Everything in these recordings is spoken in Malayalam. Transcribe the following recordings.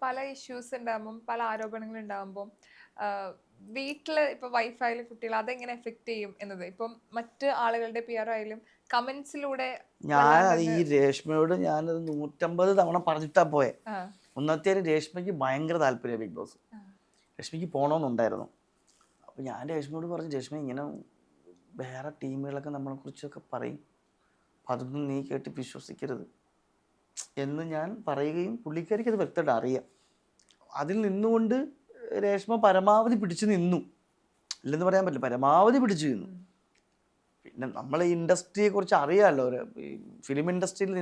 പല ഇഷ്യൂസ് ഉണ്ടാകുമ്പം പല ആരോപണങ്ങൾ ഉണ്ടാകുമ്പം വീട്ടില് ഇപ്പൊ വൈഫായാലും കുട്ടികൾ അതെങ്ങനെ എഫക്ട് ചെയ്യും എന്നത് ഇപ്പം മറ്റ് ആളുകളുടെ PR ആയാലും കമന്റ്സിലൂടെ ഞാൻ അത് ഈ വല്ലാണ്ടങ്ങ് രേഷ്മയോട് ഞാനത് 150 തവണ പറഞ്ഞിട്ടാ പോയെ. ആ, ഒന്നത്തേലും രേഷ്മയ്ക്ക് ഭയങ്കര താല്പര്യം ബിഗ് ബോസ്. ആ, രേഷ്മയ്ക്ക് പോകണമെന്നുണ്ടായിരുന്നു. അപ്പോൾ ഞാൻ രേഷ്മയോട് പറഞ്ഞു, രേഷ്മ ഇങ്ങനെ വേറെ ടീമുകളൊക്കെ നമ്മളെക്കുറിച്ചൊക്കെ പറയും, അപ്പം അതൊന്നും നീ കേട്ട് വിശ്വസിക്കരുത് എന്ന് ഞാൻ പറയുകയും പുള്ളിക്കാരിക്ക് അത് വ്യക്തമായിട്ട് അറിയാം. അതിൽ നിന്നുകൊണ്ട് രേഷ്മ പരമാവധി പിടിച്ചു നിന്നു, ഇല്ലെന്ന് പറയാൻ പറ്റില്ല, പരമാവധി പിടിച്ചു നിന്നു. പിന്നെ നമ്മൾ ഈ ഇൻഡസ്ട്രിയെ കുറിച്ച് അറിയാമല്ലോ, ഈ ഫിലിം ഇൻഡസ്ട്രിയിൽ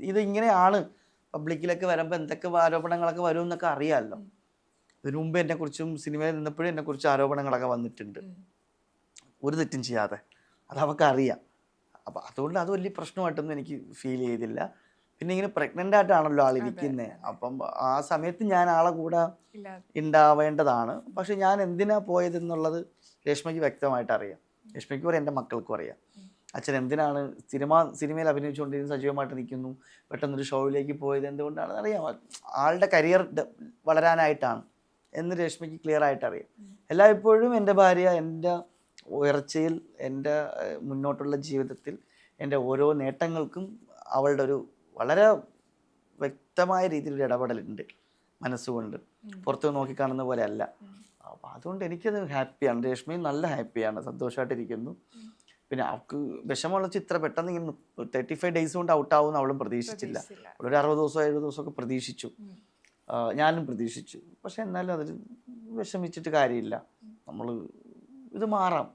ഇതിങ്ങനെയാണ്. പബ്ലിക്കിലൊക്കെ വരുമ്പോൾ എന്തൊക്കെ ആരോപണങ്ങളൊക്കെ വരും എന്നൊക്കെ അറിയാമല്ലോ. ഇതിനു മുമ്പ് എന്നെക്കുറിച്ചും സിനിമയിൽ നിന്നപ്പോഴും എന്നെക്കുറിച്ച് ആരോപണങ്ങളൊക്കെ വന്നിട്ടുണ്ട്, ഒരു തെറ്റും ചെയ്യാതെ. അത് അവൾക്കറിയാം. അപ്പം അതുകൊണ്ട് അത് വലിയ പ്രശ്നമായിട്ടൊന്നും എനിക്ക് ഫീൽ ചെയ്തില്ല. പിന്നെ ഇങ്ങനെ പ്രഗ്നൻ്റ് ആയിട്ടാണല്ലോ ആളിരിക്കുന്നത്, അപ്പം ആ സമയത്ത് ഞാൻ ആളെ കൂടെ ഉണ്ടാവേണ്ടതാണ്. പക്ഷെ ഞാൻ എന്തിനാ പോയതെന്നുള്ളത് രേഷ്മയ്ക്ക് വ്യക്തമായിട്ട് അറിയാം. രേഷ്മയ്ക്കും അറിയാം, എൻ്റെ മക്കൾക്കും അറിയാം. അച്ഛൻ എന്തിനാണ് സിനിമയിൽ അഭിനയിച്ചുകൊണ്ടിരുന്ന് സജീവമായിട്ട് നിൽക്കുന്നു, പെട്ടെന്നൊരു ഷോയിലേക്ക് പോയത് എന്തുകൊണ്ടാണെന്ന് അറിയാം. ആളുടെ കരിയർ വളരാനായിട്ടാണ് എന്ന് രേഷ്മയ്ക്ക് ക്ലിയർ ആയിട്ട് അറിയാം. എല്ലായ്പ്പോഴും എൻ്റെ ഭാര്യ എൻ്റെ ഉയർച്ചയിൽ, എൻ്റെ മുന്നോട്ടുള്ള ജീവിതത്തിൽ, എൻ്റെ ഓരോ നേട്ടങ്ങൾക്കും അവളുടെ ഒരു വളരെ വ്യക്തമായ രീതിയിലൊരു ഇടപെടലുണ്ട് മനസ്സുകൊണ്ട്, പുറത്ത് നോക്കിക്കാണുന്ന പോലെ അല്ല. അപ്പം അതുകൊണ്ട് എനിക്കത് ഹാപ്പിയാണ്. രേഷ്മയും നല്ല ഹാപ്പിയാണ്, സന്തോഷമായിട്ടിരിക്കുന്നു. പിന്നെ അവൾക്ക് വിഷമമുള്ള ഇത്ര പെട്ടെന്ന് ഇങ്ങനെ 35 ഡേയ്സ് കൊണ്ട് ഔട്ടാവുമെന്ന് അവളും പ്രതീക്ഷിച്ചില്ല. അവളൊരു 60 ദിവസം 70 ദിവസമൊക്കെ പ്രതീക്ഷിച്ചു, ഞാനും പ്രതീക്ഷിച്ചു. പക്ഷെ എന്നാലും അതിൽ വിഷമിച്ചിട്ട് കാര്യമില്ല. നമ്മൾ ഇത് മാറാം,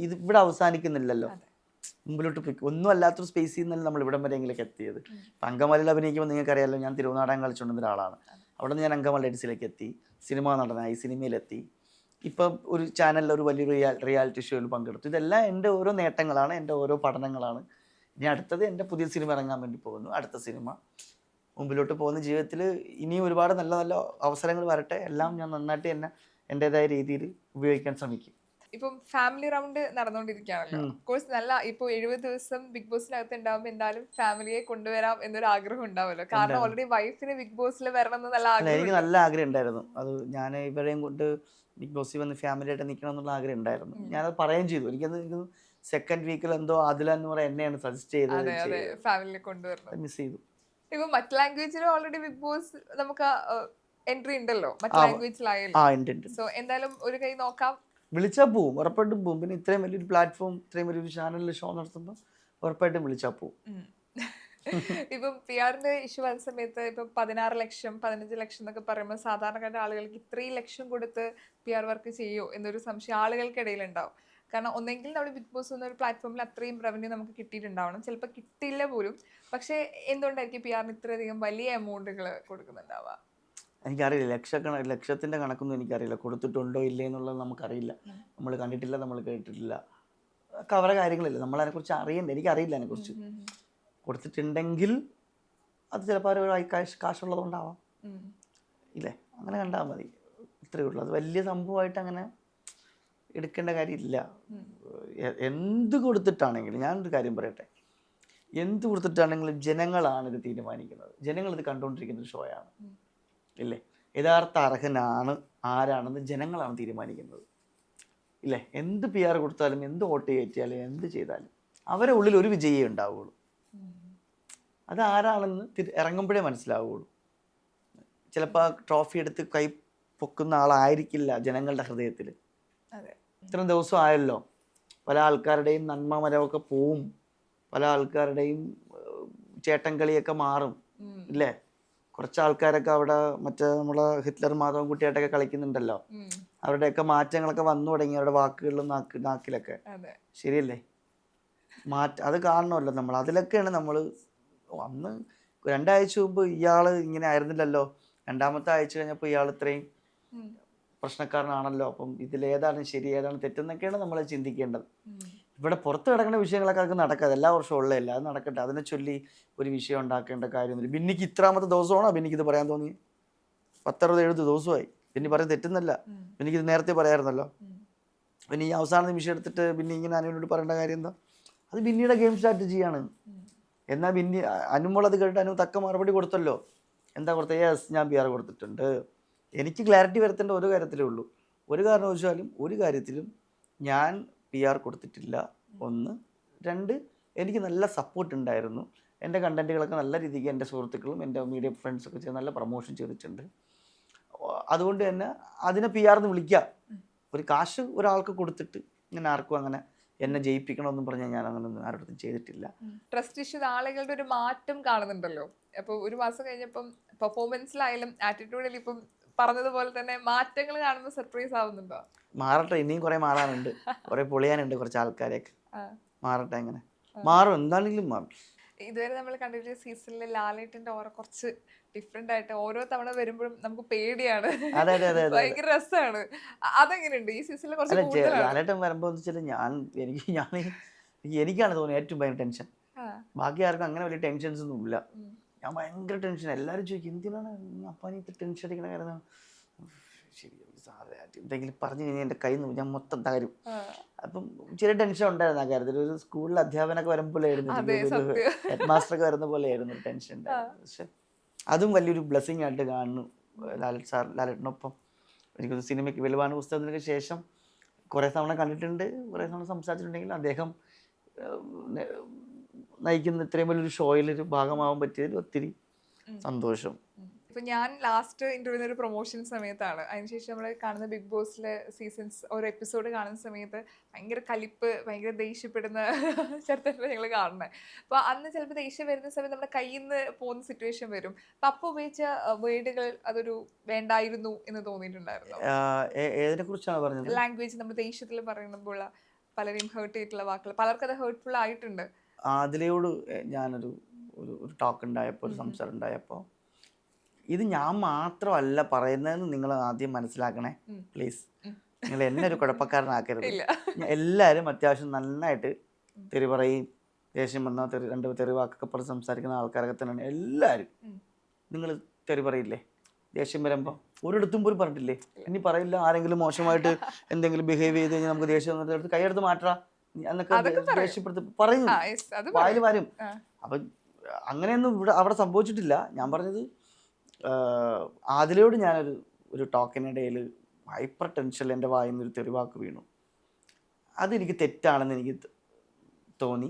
ഇത് ഇവിടെ അവസാനിക്കുന്നില്ലല്ലോ, മുമ്പിലോട്ട് പോയി. ഒന്നും അല്ലാത്തൊരു സ്പേസിൽ നിന്നല്ല നമ്മൾ ഇവിടം വരെയെങ്കിലൊക്കെ എത്തിയത്. ഇപ്പം അങ്കമാലിയിൽ അഭിനയിക്കുമ്പോൾ നിങ്ങൾക്കറിയാമല്ലോ, ഞാൻ തിരുവനാടകം കളിച്ചുകൊണ്ടിരുന്ന ഒരാളാണ്. അവിടെ നിന്ന് ഞാൻ അങ്കമാലി എഡിസിലേക്ക് എത്തി, സിനിമാ നടനായി, സിനിമയിലെത്തി, ഇപ്പം ഒരു ചാനലിൽ ഒരു വലിയൊരു റിയാലിറ്റി ഷോയിൽ പങ്കെടുത്തു. ഇതെല്ലാം എൻ്റെ ഓരോ നേട്ടങ്ങളാണ്, എൻ്റെ ഓരോ പഠനങ്ങളാണ്. ഇനി അടുത്തത് എൻ്റെ പുതിയ സിനിമ ഇറങ്ങാൻ വേണ്ടി പോകുന്നു, അടുത്ത സിനിമ. മുമ്പിലോട്ട് പോകുന്ന ജീവിതത്തിൽ ഇനിയും ഒരുപാട് നല്ല നല്ല അവസരങ്ങൾ വരട്ടെ. എല്ലാം ഞാൻ നന്നായിട്ട് തന്നെ എൻ്റെതായ രീതിയിൽ ഉപയോഗിക്കാൻ ശ്രമിക്കും. ഇപ്പം ഫാമിലി റൗണ്ട് നടന്നുകൊണ്ടിരിക്കുകയാണല്ലോ. കോഴ്സ് നല്ല ഇപ്പൊ 70 ദിവസം ബിഗ് ബോസിനകത്ത് ഉണ്ടാവുമ്പോൾ എന്തായാലും ഫാമിലിയെ കൊണ്ടുവരാം എന്നൊരു ആഗ്രഹം ഉണ്ടാവുമല്ലോ. കാരണം ഓൾറെഡി വൈഫിന് ബിഗ് ബോസിൽ വരണം എന്ന് നല്ല അല്ല, എനിക്ക് ആഗ്രഹം. നല്ല ആഗ്രഹം ഉണ്ടായിരുന്നു. അത് ഞാൻ ഇവരെയും കൊണ്ട് ബിഗ് ബോസിൽ വന്ന് ഫാമിലിയായിട്ട് നിൽക്കണം എന്നുള്ള ആഗ്രഹം ഉണ്ടായിരുന്നു. ഞാനത് പറയുകയും ചെയ്തു. എനിക്കത് സെക്കൻഡ് വീക്കിൽ എന്തോ ആദില എന്ന് പറയാൻ എന്നെയാണ് സജസ്റ്റ് അതെ അതെ, ചെയ്തത്. ഫാമിലിയെ കൊണ്ടുവരണം. മിസ് ചെയ്തു. ഇപ്പൊ മറ്റ് ലാംഗ്വേജിലും ഓൾറെഡി ബിഗ് ബോസ് നമുക്ക് എൻട്രി ഉണ്ടല്ലോ, മറ്റ് ലാംഗ്വേജിലായാലും. ഉണ്ട്. സോ എന്തായാലും ഒരു കൈ നോക്കാം. വിളിച്ചാൽ പോവും, ഉറപ്പായിട്ടും പോവും. പിന്നെ ഇത്രയും വലിയൊരു പ്ലാറ്റ്ഫോം, ഇത്രയും വലിയൊരു ചാനലിൽ ഷോ നടത്തുമ്പോൾ ഉറപ്പായിട്ടും വിളിച്ചാൽ പോവും. ഇപ്പം PR-ന്റെ ഇഷ്യൂ വന്ന സമയത്ത് ഇപ്പം 16 ലക്ഷം 15 ലക്ഷം എന്നൊക്കെ പറയുമ്പോൾ സാധാരണക്കാരുടെ ആളുകൾക്ക് ഇത്രയും ലക്ഷം കൊടുത്ത് PR വർക്ക് ചെയ്യോ എന്നൊരു സംശയം ആളുകൾക്കിടയിൽ ഉണ്ടാവും. കാരണം ഒന്നെങ്കിൽ നമ്മൾ ബിഗ് ബോസ് എന്നൊരു പ്ലാറ്റ്ഫോമിൽ അത്രയും റവന്യൂ നമുക്ക് കിട്ടിയിട്ടുണ്ടാവണം, ചിലപ്പോൾ കിട്ടിയില്ല പോലും. പക്ഷേ എന്തുകൊണ്ടായിരിക്കും PR-ന് ഇത്രയധികം വലിയ എമൗണ്ടുകൾ കൊടുക്കുന്നുണ്ടാവുക? എനിക്കറിയില്ല, ലക്ഷത്തിൻ്റെ കണക്കൊന്നും എനിക്കറിയില്ല. കൊടുത്തിട്ടുണ്ടോ ഇല്ലേ എന്നുള്ളത് നമുക്കറിയില്ല. നമ്മൾ കണ്ടിട്ടില്ല, നമ്മൾ കേട്ടിട്ടില്ല, ഒക്കെ അവരുടെ കാര്യങ്ങളില്ല. നമ്മളതിനെക്കുറിച്ച് അറിയണ്ടേ, എനിക്കറിയില്ല അതിനെക്കുറിച്ച്. കൊടുത്തിട്ടുണ്ടെങ്കിൽ അത് ചിലപ്പോൾ അവർ കാശുള്ളതുകൊണ്ടാവാം, ഇല്ലേ? അങ്ങനെ കണ്ടാൽ മതി, ഇത്രയേ ഉള്ളൂ. അത് വലിയ സംഭവമായിട്ട് അങ്ങനെ എടുക്കേണ്ട കാര്യമില്ല. എന്ത് കൊടുത്തിട്ടാണെങ്കിലും, ഞാനൊരു കാര്യം പറയട്ടെ, എന്ത് കൊടുത്തിട്ടാണെങ്കിലും ജനങ്ങളാണ് ഇത് തീരുമാനിക്കുന്നത്. ജനങ്ങളിത് കണ്ടുകൊണ്ടിരിക്കുന്ന ഒരു ഷോയാണ്, ഇല്ലേ? യഥാർത്ഥ അർഹനാണ് ആരാണെന്ന് ജനങ്ങളാണ് തീരുമാനിക്കുന്നത്, ഇല്ലേ? എന്ത് PR കൊടുത്താലും, എന്ത് വോട്ട് കയറ്റിയാലും, എന്ത് ചെയ്താലും അവരുടെ ഉള്ളിൽ ഒരു വിജയേ ഉണ്ടാവുകയുള്ളൂ. അത് ആരാണെന്ന് ഇറങ്ങുമ്പോഴേ മനസ്സിലാവുകയുള്ളൂ. ചിലപ്പോൾ ട്രോഫി എടുത്ത് കൈ പൊക്കുന്ന ആളായിരിക്കില്ല ജനങ്ങളുടെ ഹൃദയത്തിൽ. ഇത്രയും ദിവസം ആയല്ലോ, പല ആൾക്കാരുടെയും നന്മ മരമൊക്കെ പോവും, പല ആൾക്കാരുടെയും ചേട്ടൻ കളിയൊക്കെ മാറും, ഇല്ലേ? കുറച്ച് ആൾക്കാരൊക്കെ അവിടെ മറ്റേ നമ്മളെ ഹിറ്റ്ലർ മാധവൻ കുട്ടിയായിട്ടൊക്കെ കളിക്കുന്നുണ്ടല്ലോ. അവരുടെയൊക്കെ മാറ്റങ്ങളൊക്കെ വന്നു തുടങ്ങി, അവരുടെ വാക്കുകളിലും നാക്കിലൊക്കെ. ശരിയല്ലേ? അത് കാണണമല്ലോ നമ്മൾ. അതിലൊക്കെയാണ് നമ്മൾ അന്ന് 2 ആഴ്ച മുമ്പ് ഇയാൾ ഇങ്ങനെ ആയിരുന്നില്ലല്ലോ, 2ാമത്തെ ആഴ്ച കഴിഞ്ഞപ്പോൾ ഇയാൾ ഇത്രയും പ്രശ്നക്കാരനാണല്ലോ, അപ്പം ഇതിലേതാണ് ശരി, ഏതാണ് തെറ്റെന്നൊക്കെയാണ് നമ്മൾ ചിന്തിക്കേണ്ടത്. ഇവിടെ പുറത്ത് കിടക്കുന്ന വിഷയങ്ങളൊക്കെ അത് നടക്കാതെ എല്ലാ വർഷവും ഉള്ളതല്ല, അത് നടക്കട്ടെ. അതിനെ ചൊല്ലി ഒരു വിഷയം ഉണ്ടാക്കേണ്ട കാര്യമൊന്നുമില്ല. ബിന്നിക്ക് ഇത്രാമത്തെ ദിവസമാണോ ബിന്നിക്ക് ഇത് പറയാൻ തോന്നി? 10-70 ദിവസമായി. ബിന്നി പറയാൻ തെറ്റുന്നല്ല, ബിന്നിക്ക് നേരത്തെ പറയാമായിരുന്നല്ലോ. പിന്നെ ഈ അവസാന നിമിഷം എടുത്തിട്ട് ബിന്നി ഇങ്ങനെ അനുവിനോട് പറയേണ്ട കാര്യം എന്താ? അത് ബിന്നിയുടെ ഗെയിം സ്ട്രാറ്റജിയാണ്. എന്നാൽ ബിന്നി അനുമോളത് കേട്ട് അനു തക്ക മറുപടി കൊടുത്തല്ലോ. എന്താ കൊടുത്തത്? യെസ്, ഞാൻ PR കൊടുത്തിട്ടുണ്ട്. എനിക്ക് ക്ലാരിറ്റി വരുത്തേണ്ട ഒരു കാര്യത്തിലേ ഉള്ളൂ. ഒരു കാരണവശാലും ഒരു കാര്യത്തിലും ഞാൻ PR കൊടുത്തിട്ടില്ല. 1. 2, എനിക്ക് നല്ല സപ്പോർട്ട് ഉണ്ടായിരുന്നു. എൻ്റെ കണ്ടൻറ്റുകളൊക്കെ നല്ല രീതിക്ക് എൻ്റെ സുഹൃത്തുക്കളും എൻ്റെ മീഡിയ ഫ്രണ്ട്സൊക്കെ ചെയ്ത് നല്ല പ്രൊമോഷൻ ചെയ്തിട്ടുണ്ട്. അതുകൊണ്ട് തന്നെ അതിനെ PR എന്ന് വിളിക്കാം. ഒരു കാശ് ഒരാൾക്ക് കൊടുത്തിട്ട് ഇങ്ങനെ ആർക്കും അങ്ങനെ എന്നെ ജയിപ്പിക്കണമെന്നും പറഞ്ഞാൽ ഞാൻ അങ്ങനെ ആരോടും ചെയ്തിട്ടില്ല. ട്രസ്റ്റ് ഇഷ്യൂ ആളുകളുടെ ഒരു മാറ്റം കാണുന്നുണ്ടല്ലോ. അപ്പോൾ ഒരു മാസം കഴിഞ്ഞപ്പം പെർഫോമൻസിലായാലും ആറ്റിറ്റ്യൂഡിൽ ഇപ്പം പറഞ്ഞതുപോലെ തന്നെ മാറ്റങ്ങൾ കാണുമ്പോൾ സർപ്രൈസ് ആവുന്നുണ്ടോ? മാറട്ടെ, ഇനിയും കുറേ മാറാനുണ്ട്, കുറേ പൊളിയാനുണ്ട്, കുറച്ച് ആൾക്കാരെയൊക്കെ. മാറട്ടെ, അങ്ങനെ മാറും, എന്താണെങ്കിലും മാറും. ഇതുവരെ നമ്മൾ കണ്ടിട്ട് സീസണിൽ ലാലേട്ടൻ്റെ ഓറ കുറച്ച് ഡിഫറെന്റ് ആയിട്ട് ഓരോ തവണ വരുമ്പോഴും നമുക്ക് പേടിയാണ്. അതെ അതെ അതെ ഭയങ്കര രസമാണ്. അതെങ്ങനെയുണ്ട് ഈ സീസണിൽ? കുറച്ച് കൂടുതലാണ്. ലാലേട്ടൻ വരുമ്പോൾ എന്ന് വെച്ചാൽ എനിക്കാണ് തോന്നിയത് ഏറ്റവും ഭയങ്കര ടെൻഷൻ. ബാക്കി ആർക്കും അങ്ങനെ വലിയ ടെൻഷൻസ് ഒന്നും ഇല്ല. ഞാൻ ഭയങ്കര ടെൻഷൻ. എല്ലാവരും ചോദിക്കും എന്തിനാണ് അപ്പാനി ഇത്ര ടെൻഷൻ അടിക്കണ കാര്യം. ശരി, എന്തെങ്കിലും പറഞ്ഞു കഴിഞ്ഞാൽ എൻ്റെ കയ്യിൽ നിന്ന് ഞാൻ മൊത്തം തകരും. അപ്പം ചെറിയ ടെൻഷൻ ഉണ്ടായിരുന്നു ആ കാര്യത്തിൽ. ഒരു സ്കൂളിൽ അധ്യാപനമൊക്കെ വരുമ്പോഴായിരുന്നു, ഹെഡ് മാസ്റ്ററൊക്കെ വരുന്ന പോലെയായിരുന്നു ടെൻഷൻ. പക്ഷെ അതും വലിയൊരു ബ്ലെസ്സിങ് ആയിട്ട് കാണുന്നു. ലാലേട്ടനൊപ്പം എനിക്കൊരു സിനിമയ്ക്ക് വെളിവാണ് പുസ്തകത്തിനൊക്കെ ശേഷം കുറേ തവണ കണ്ടിട്ടുണ്ട്, കുറേ തവണ സംസാരിച്ചിട്ടുണ്ടെങ്കിൽ അദ്ദേഹം നയിക്കുന്ന ഇത്രയും വലിയൊരു ഷോയിലൊരു ഭാഗമാവാൻ പറ്റിയതിൽ ഒത്തിരി സന്തോഷം. ഇപ്പൊ ഞാൻ ലാസ്റ്റ് ഇന്റർവ്യൂവിന് ഒരു പ്രൊമോഷൻ സമയത്താണ്, അതിനുശേഷം നമ്മൾ കാണുന്ന ബിഗ് ബോസിലെ സീസൺസ് ഓരോ എപ്പിസോഡ് കാണുന്ന സമയത്ത് ഭയങ്കര കലിപ്പ്, ഭയങ്കര ദേഷ്യപ്പെടുന്ന ചെറുത്തന്നെ ഞങ്ങൾ കാണുന്നത്. അപ്പോൾ അന്ന് ചിലപ്പോൾ ദേഷ്യം വരുന്ന സമയത്ത് നമ്മുടെ കയ്യിൽ നിന്ന് പോകുന്ന സിറ്റുവേഷൻ വരും. അപ്പം അപ്പോൾ ഉപയോഗിച്ച വേർഡുകൾ അതൊരു വേണ്ടായിരുന്നു എന്ന് തോന്നിയിട്ടുണ്ടായിരുന്നു. ഏതിനെ കുറിച്ചാണ് പറഞ്ഞത്? ലാംഗ്വേജ് നമ്മൾ ദേഷ്യത്തിൽ പറയുമ്പോൾ പലരെയും ഹേർട്ട് ചെയ്തിട്ടുള്ള വാക്കുകൾ, പലർക്കും അത് ഹേർട്ട്ഫുൾ ആയിട്ടുണ്ട്. അതിലയോട് ഞാനൊരു ടോക്ക് ഉണ്ടായപ്പോൾ, ഒരു സംസാരം ഉണ്ടായപ്പോൾ, ഇത് ഞാൻ മാത്രമല്ല പറയുന്നതെന്ന് നിങ്ങൾ ആദ്യം മനസ്സിലാക്കണേ പ്ലീസ്. നിങ്ങൾ എന്നെ ഒരു കുഴപ്പക്കാരനാക്കരുത്. എല്ലാവരും അത്യാവശ്യം നന്നായിട്ട് തെറി പറയും, ദേഷ്യം വന്നാൽ രണ്ട് തെറി വാക്കൊക്കെ പറഞ്ഞ് സംസാരിക്കുന്ന ആൾക്കാരൊക്കെ തന്നെയാണ് എല്ലാവരും. നിങ്ങൾ തെറി പറയില്ലേ ദേഷ്യം വരുമ്പോൾ? ഒരിടത്തും പോലും പറഞ്ഞിട്ടില്ലേ? ഇനി പറയില്ല. ആരെങ്കിലും മോശമായിട്ട് എന്തെങ്കിലും ബിഹേവ് ചെയ്ത് കഴിഞ്ഞാൽ നമുക്ക് ദേഷ്യം വന്നിട്ട് കൈയെടുത്ത് മാറ്റാ എന്നൊക്കെ ദേഷ്യപ്പെടുത്തി പറയും, വായിൽ വരും. അപ്പം അങ്ങനെയൊന്നും അവിടെ സംഭവിച്ചിട്ടില്ല. ഞാൻ പറഞ്ഞത് അതിലോട് ഞാനൊരു ടോക്കിനിടയിൽ ഹൈപ്പർ ടെൻഷനിൽ എൻ്റെ വായിൽ നിന്നൊരു തെറിവാക്ക് വീണു. അതെനിക്ക് തെറ്റാണെന്ന് എനിക്ക് തോന്നി.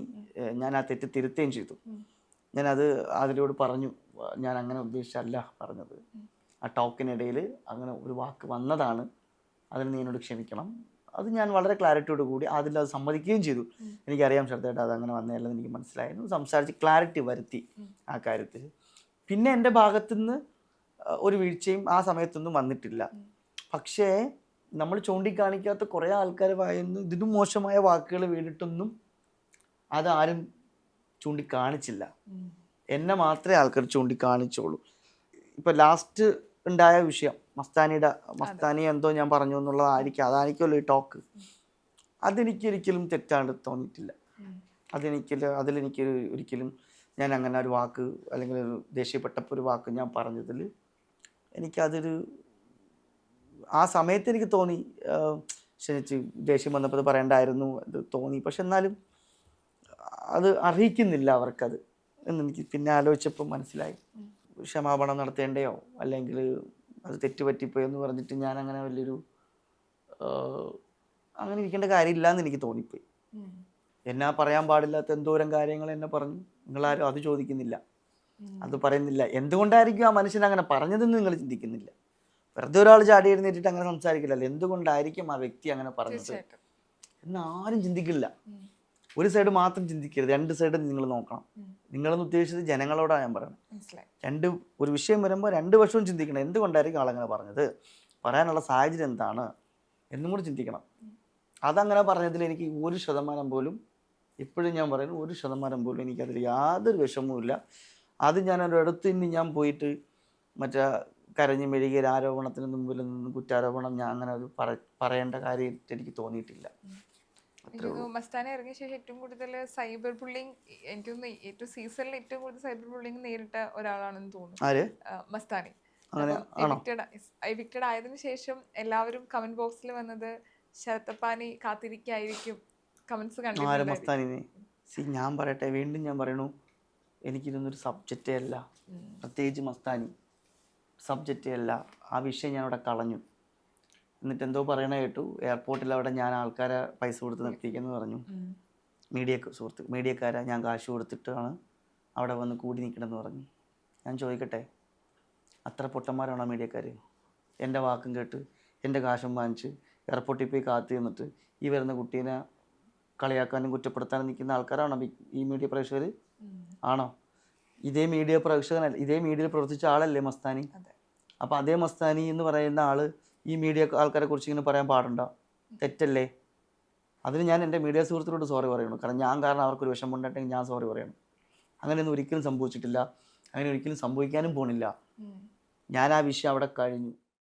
ഞാൻ ആ തെറ്റ് തിരുത്തുകയും ചെയ്തു. ഞാനത് അതിലോട് പറഞ്ഞു, ഞാൻ അങ്ങനെ ഉദ്ദേശിച്ചല്ല പറഞ്ഞത്. ആ ടോക്കിനിടയിൽ അങ്ങനെ ഒരു വാക്ക് വന്നതാണ്, അതിന് നീ എന്നോട് ക്ഷമിക്കണം. അത് ഞാൻ വളരെ ക്ലാരിറ്റിയോട് കൂടി അതിലത് സമ്മതിക്കുകയും ചെയ്തു. എനിക്കറിയാം ശ്രദ്ധയായിട്ട് അതങ്ങനെ വന്നതല്ലെന്ന് എനിക്ക് മനസ്സിലായിരുന്നു. സംസാരിച്ച് ക്ലാരിറ്റി വരുത്തി ആ കാര്യത്തിൽ. പിന്നെ എൻ്റെ ഭാഗത്തുനിന്ന് ഒരു വീഴ്ചയും ആ സമയത്തൊന്നും വന്നിട്ടില്ല. പക്ഷേ നമ്മൾ ചൂണ്ടിക്കാണിക്കാത്ത കുറേ ആൾക്കാർ വായുന്നു ഇതിനും മോശമായ വാക്കുകൾ വീണിട്ടൊന്നും അതാരും ചൂണ്ടിക്കാണിച്ചില്ല. എന്നെ മാത്രമേ ആൾക്കാർ ചൂണ്ടിക്കാണിച്ചോളൂ. ഇപ്പം ലാസ്റ്റ് ഉണ്ടായ വിഷയം മസ്താനി എന്തോ ഞാൻ പറഞ്ഞു എന്നുള്ളതായിരിക്കും, അതായിരിക്കുമല്ലോ ഈ ടോക്ക്. അതെനിക്കൊരിക്കലും തെറ്റാണ്ട് തോന്നിയിട്ടില്ല. അതിലെനിക്ക് ഒരിക്കലും ഞാൻ അങ്ങനെ ഒരു വാക്ക് അല്ലെങ്കിൽ ഒരു ദേഷ്യപ്പെട്ടപ്പോൾ ഒരു വാക്ക് ഞാൻ പറഞ്ഞതിൽ ആ സമയത്ത് എനിക്ക് തോന്നി ക്ഷണിച്ച് ദേഷ്യം വന്നപ്പോൾ അത് പറയണ്ടായിരുന്നു അത് തോന്നി. പക്ഷെ എന്നാലും അത് അറിയിക്കുന്നില്ല അവർക്കത് എന്നെനിക്ക് പിന്നെ ആലോചിച്ചപ്പോൾ മനസ്സിലായി. ക്ഷമാപണം നടത്തേണ്ടയോ അല്ലെങ്കിൽ അത് തെറ്റുപറ്റിപ്പോയോ എന്ന് പറഞ്ഞിട്ട് ഞാൻ അങ്ങനെ വലിയൊരു അങ്ങനെ ഇരിക്കേണ്ട കാര്യമില്ല എന്ന് എനിക്ക് തോന്നിപ്പോയി. എന്നാ പറയാൻ പാടില്ലാത്ത എന്തോരം കാര്യങ്ങൾ എന്നെ പറഞ്ഞു. നിങ്ങളാരും അത് ചോദിക്കുന്നില്ല, അത് പറയുന്നില്ല. എന്തുകൊണ്ടായിരിക്കും ആ മനുഷ്യൻ അങ്ങനെ പറഞ്ഞതെന്ന് നിങ്ങൾ ചിന്തിക്കുന്നില്ല. വെറുതെ ഒരാൾ ചാടി എഴുന്നേറ്റിട്ട് അങ്ങനെ സംസാരിക്കില്ലല്ലോ. എന്തുകൊണ്ടായിരിക്കും ആ വ്യക്തി അങ്ങനെ പറഞ്ഞത് എന്നാരും ചിന്തിക്കില്ല. ഒരു സൈഡ് മാത്രം ചിന്തിക്കരുത്, രണ്ട് സൈഡ് നിങ്ങൾ നോക്കണം. നിങ്ങളെന്ന് ഉദ്ദേശിച്ചത് ജനങ്ങളോടാണ് ഞാൻ പറയുന്നത്. ഒരു വിഷയം വരുമ്പോൾ രണ്ട് വശവും ചിന്തിക്കണം. എന്തുകൊണ്ടായിരിക്കും ആളങ്ങനെ പറഞ്ഞത്, പറയാനുള്ള സാഹചര്യം എന്താണ് എന്നും കൂടി ചിന്തിക്കണം. അതങ്ങനെ പറഞ്ഞതിൽ എനിക്ക് 1% പോലും, ഇപ്പോഴും ഞാൻ പറയുന്നു, 1% പോലും എനിക്കതിൽ യാതൊരു വിഷമവുമില്ല. അത് ഞാൻ ഒരിടത്ത് ഇനി ഞാൻ പോയിട്ട് മറ്റേ കരഞ്ഞു മെഴുകിയ ആരോപണത്തിന് മുമ്പിൽ നിന്ന് കുറ്റാരോപണം ഞാൻ അങ്ങനെ ഒരു പറയേണ്ട കാര്യം എനിക്ക് തോന്നിയിട്ടില്ല. മസ്താനി ഇറങ്ങിയ ശേഷം ഏറ്റവും കൂടുതൽ സൈബർ ബുള്ളിങ്, എനിക്ക് തോന്നുന്നു ഏറ്റവും സീസണിൽ ഏറ്റവും കൂടുതൽ സൈബർ ബുള്ളിങ് നേരിട്ട ഒരാളാണെന്ന് തോന്നുന്നു മസ്താനി. എവിക്റ്റഡ് ആയതിനു ശേഷം എല്ലാവരും കമന്റ് ബോക്സിൽ വന്നത് ശരത്തപ്പാനി കാത്തിരിക്കായിരിക്കും കമന്റ്സ് കണ്ടിട്ടുണ്ട്. ഞാൻ പറയട്ടെ, വീണ്ടും ഞാൻ പറയണു, എനിക്കിതൊന്നൊരു സബ്ജക്റ്റേ അല്ല. പ്രത്യേകിച്ച് മസ്താനി സബ്ജക്റ്റ് അല്ല, ആ വിഷയം ഞാൻ അവിടെ കളഞ്ഞു. എന്നിട്ട് എന്തോ പറയണ കേട്ടു, എയർപോർട്ടിൽ അവിടെ ഞാൻ ആൾക്കാരെ പൈസ കൊടുത്ത് നിർത്തിക്കുമെന്ന് പറഞ്ഞു. മീഡിയക്കാരെ ഞാൻ കാശ് കൊടുത്തിട്ടാണ് അവിടെ വന്ന് കൂടി നിൽക്കണമെന്ന് പറഞ്ഞു. ഞാൻ ചോദിക്കട്ടെ, അത്ര പൊട്ടന്മാരാണോ മീഡിയക്കാർ? എൻ്റെ വാക്കും കേട്ട് എൻ്റെ കാശും വാങ്ങിച്ച് എയർപോർട്ടിൽ പോയി കാത്തു നിന്നിട്ട് ഈ വരുന്ന കുട്ടീനെ കളിയാക്കാനും കുറ്റപ്പെടുത്താനും നിൽക്കുന്ന ആൾക്കാരാണോ ഈ മീഡിയ പ്രേക്ഷകർ? ആണോ? ഇതേ മീഡിയ പ്രേക്ഷകനല്ല, ഇതേ മീഡിയയിൽ പ്രവർത്തിച്ച ആളല്ലേ മസ്താനി? അപ്പോൾ അതേ മസ്താനി എന്ന് പറയുന്ന ആൾ ഈ മീഡിയ ആൾക്കാരെ കുറിച്ച് ഇങ്ങനെ പറയാൻ പാടുണ്ടോ? തെറ്റല്ലേ? അതിന് ഞാൻ എൻ്റെ മീഡിയ സുഹൃത്തിനോട് സോറി പറയണം. കാരണം ഞാൻ കാരണം അവർക്കൊരു വിഷമം ഉണ്ടായിട്ടെങ്കിൽ ഞാൻ സോറി പറയണം. അങ്ങനെയൊന്നും ഒരിക്കലും സംഭവിച്ചിട്ടില്ല, അങ്ങനെ ഒരിക്കലും സംഭവിക്കാനും പോണില്ല. ഞാൻ ആ വിഷയം അവിടെ കഴിഞ്ഞു.